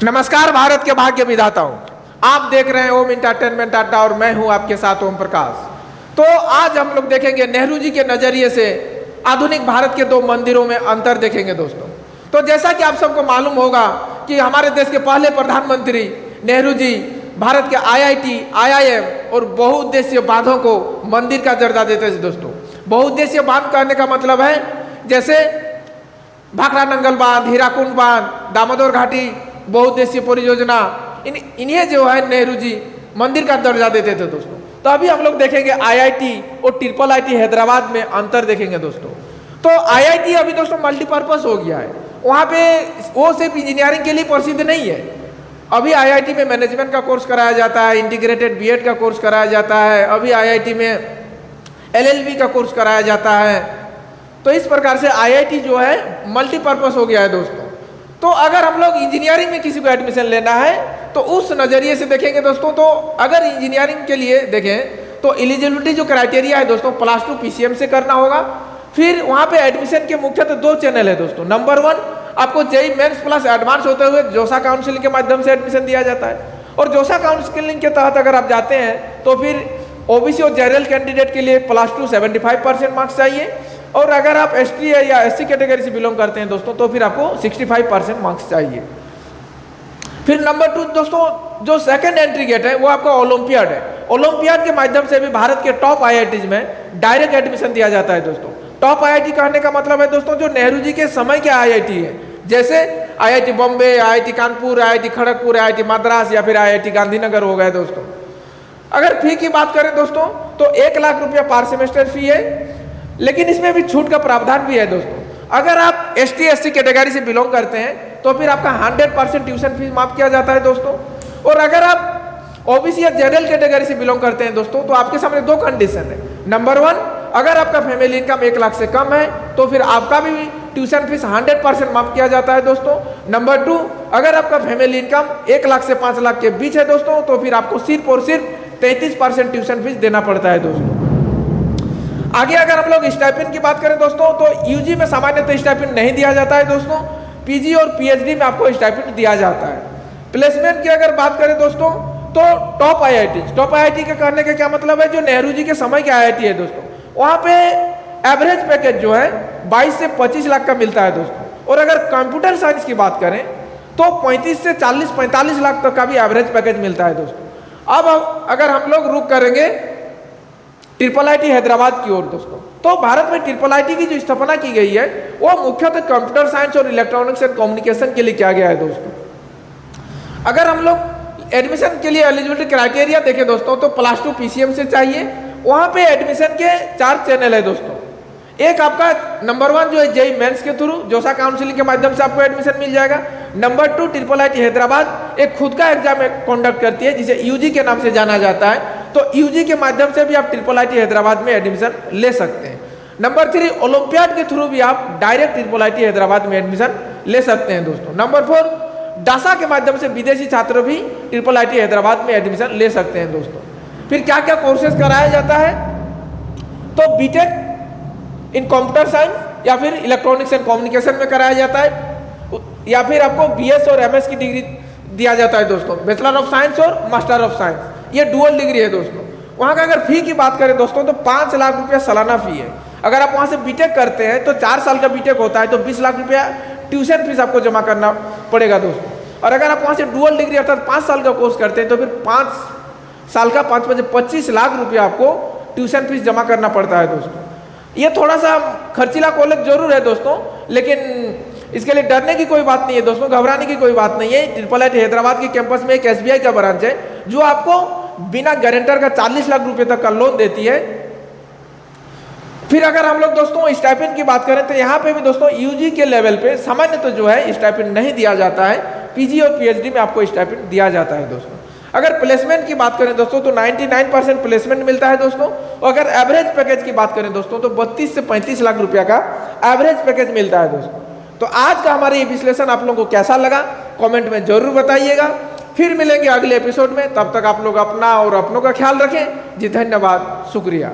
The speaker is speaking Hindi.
नमस्कार भारत के भाग्य विधाताओं, आप देख रहे हैं ओम इंटरटेनमेंट अड्डा और मैं हूं आपके साथ ओम प्रकाश। तो आज हम लोग देखेंगे नेहरू जी के नजरिए से आधुनिक भारत के दो मंदिरों में अंतर देखेंगे दोस्तों। तो जैसा कि आप सबको मालूम होगा कि हमारे देश के पहले प्रधानमंत्री नेहरू जी भारत के IIT, IIM और बहुउद्देशीय बांधों को मंदिर का दर्जा देते थे दोस्तों। बहुउद्देशीय बांध कहने का मतलब है जैसे भाखड़ा नंगल बांध, हीराकुंड बांध, दामोदर घाटी बहुउद्देशीय परियोजना, इन्हें जो है नेहरू जी मंदिर का दर्जा देते थे दोस्तों। तो अभी हम लोग देखेंगे IIT और IIIT हैदराबाद में अंतर देखेंगे दोस्तों। तो IIT अभी दोस्तों मल्टीपर्पज हो गया है, वहाँ पे वो सिर्फ इंजीनियरिंग के लिए प्रसिद्ध नहीं है। अभी IIT में मैनेजमेंट का कोर्स कराया जाता है, इंटीग्रेटेड B.Ed का कोर्स कराया जाता है, अभी IIT में LLB का कोर्स कराया जाता है। तो इस प्रकार से IIT जो है मल्टीपर्पज हो गया है दोस्तों। तो अगर हम लोग इंजीनियरिंग में किसी को एडमिशन लेना है तो उस नज़रिए से देखेंगे दोस्तों। तो अगर इंजीनियरिंग के लिए देखें तो एलिजिबिलिटी जो क्राइटेरिया है दोस्तों, +2 PCM से करना होगा। फिर वहाँ पे एडमिशन के मुख्यतः 2 चैनल है दोस्तों। नंबर 1 आपको JEE मेंस प्लस एडवांस होते हुए जोसा काउंसलिंग के माध्यम से एडमिशन दिया जाता है। और जोसा काउंसलिंग के तहत अगर आप जाते हैं तो फिर OBC और जनरल कैंडिडेट के लिए +2 75% मार्क्स चाहिए। और अगर आप ST या SC कैटेगरी से बिलोंग करते हैं दोस्तों तो फिर आपको 65% मार्क्स चाहिए। फिर नंबर 2 दोस्तों, जो सेकंड एंट्री गेट है वो आपका ओलंपियाड है। ओलंपियाड के माध्यम से भी भारत के टॉप IITs में डायरेक्ट एडमिशन दिया जाता है दोस्तों। टॉप IIT कहने का मतलब है दोस्तों जो नेहरू जी के समय के IIT है, जैसे IIT Bombay, IIT Kanpur, IIT Kharagpur, IIT Madras या फिर IIT गांधीनगर हो गए दोस्तों। अगर फी की बात करें दोस्तों तो 1 लाख रुपया पर सेमेस्टर फी है, लेकिन इसमें भी छूट का प्रावधान भी है दोस्तों। अगर आप ST SC कैटेगरी से बिलोंग करते हैं तो फिर आपका 100% ट्यूशन फीस माफ किया जाता है दोस्तों। और अगर आप OBC या जनरल कैटेगरी से बिलोंग करते हैं दोस्तों तो आपके सामने 2 कंडीशन है। नंबर 1, अगर आपका फैमिली इनकम 1 लाख से कम है तो फिर आपका भी ट्यूशन फीस 100% माफ किया जाता है दोस्तों। नंबर 2, अगर आपका फैमिली इनकम 1 लाख से 5 लाख के बीच है दोस्तों तो फिर आपको सिर्फ और सिर्फ 33% ट्यूशन फीस देना पड़ता है दोस्तों। आगे अगर हम लोग स्टाइपेंड की बात करें दोस्तों तो UG में सामान्यतः स्टाइपेंड नहीं दिया जाता है दोस्तों। PG और PhD में आपको स्टाइपेंड दिया जाता है। प्लेसमेंट की अगर बात करें दोस्तों तो टॉप IIT के कहने का क्या मतलब है, जो नेहरू जी के समय के IIT है दोस्तों, वहाँ पे एवरेज पैकेज जो है 22 से 25 लाख का मिलता है दोस्तों। और अगर कंप्यूटर साइंस की बात करें तो 35 से 40-45 लाख तक का भी एवरेज पैकेज मिलता है दोस्तों। अब अगर हम लोग रुक करेंगे IIIT हैदराबाद की ओर दोस्तों, तो भारत में IIIT की जो स्थापना की गई है वो मुख्यतः कंप्यूटर साइंस और इलेक्ट्रॉनिक्स एंड कम्युनिकेशन के लिए किया गया है दोस्तों। अगर हम लोग एडमिशन के लिए एलिजिबिलिटी क्राइटेरिया देखें दोस्तों तो +2 PCM से चाहिए। वहाँ पे एडमिशन के 4 चैनल है दोस्तों। एक आपका नंबर 1 जो है JEE मेंस के थ्रू जोसा काउंसलिंग के माध्यम से आपको एडमिशन मिल जाएगा। नंबर 2, IIIT हैदराबाद एक खुद का एग्जाम कंडक्ट करती है जिसे UG के नाम से जाना जाता है। तो UG के माध्यम से भी आप IIIT हैदराबाद में एडमिशन ले सकते हैं। नंबर 3, ओलंपियाड के थ्रू भी आप डायरेक्ट IIIT हैदराबाद में एडमिशन ले सकते हैं दोस्तों। नंबर 4, डासा के माध्यम से विदेशी छात्र भी IIIT हैदराबाद में एडमिशन ले सकते हैं दोस्तों। फिर क्या क्या कोर्सेज कराया जाता है तो BTech इन कंप्यूटर साइंस या फिर इलेक्ट्रॉनिक्स एंड कम्युनिकेशन में कराया जाता है, या फिर आपको BS और MS की डिग्री दिया जाता है दोस्तों, बैचलर ऑफ साइंस और मास्टर ऑफ साइंस, ये डुअल डिग्री है दोस्तों। वहाँ का अगर फी की बात करें दोस्तों तो 5 लाख रुपया सालाना फी है। अगर आप वहाँ से BTech करते हैं तो 4 साल का BTech होता है तो 20 लाख रुपया ट्यूशन फीस आपको जमा करना पड़ेगा दोस्तों। और अगर आप वहाँ से डुअल डिग्री अर्थात 5 साल का कोर्स करते हैं तो फिर 5 साल का 25 लाख रुपया आपको ट्यूशन फीस जमा करना पड़ता है दोस्तों। ये थोड़ा सा खर्चीला कॉलेज जरूर है दोस्तों, लेकिन इसके लिए डरने की कोई बात नहीं है दोस्तों, घबराने की कोई बात नहीं है। IIIT हैदराबाद के कैंपस में एक SBI का ब्रांच है जो आपको बिना गारंटर का 40 लाख रुपए तक का लोन देती है। फिर अगर हम लोग दोस्तों स्टाइपेंड की बात करें तो यहाँ पे भी दोस्तों UG के लेवल पे सामान्यतः जो है स्टाइपेंड नहीं दिया जाता है, PG और PhD में आपको स्टाइपेंड दिया जाता है दोस्तों। अगर प्लेसमेंट की बात करें दोस्तों तो 99% प्लेसमेंट मिलता है दोस्तों। और अगर एवरेज पैकेज की बात करें दोस्तों तो 32 से 35 लाख रुपया का एवरेज पैकेज मिलता है दोस्तों। तो आज का हमारा ये विश्लेषण आप लोगों को कैसा लगा कमेंट में जरूर बताइएगा। फिर मिलेंगे अगले एपिसोड में, तब तक आप लोग अपना और अपनों का ख्याल रखें। जी धन्यवाद, शुक्रिया।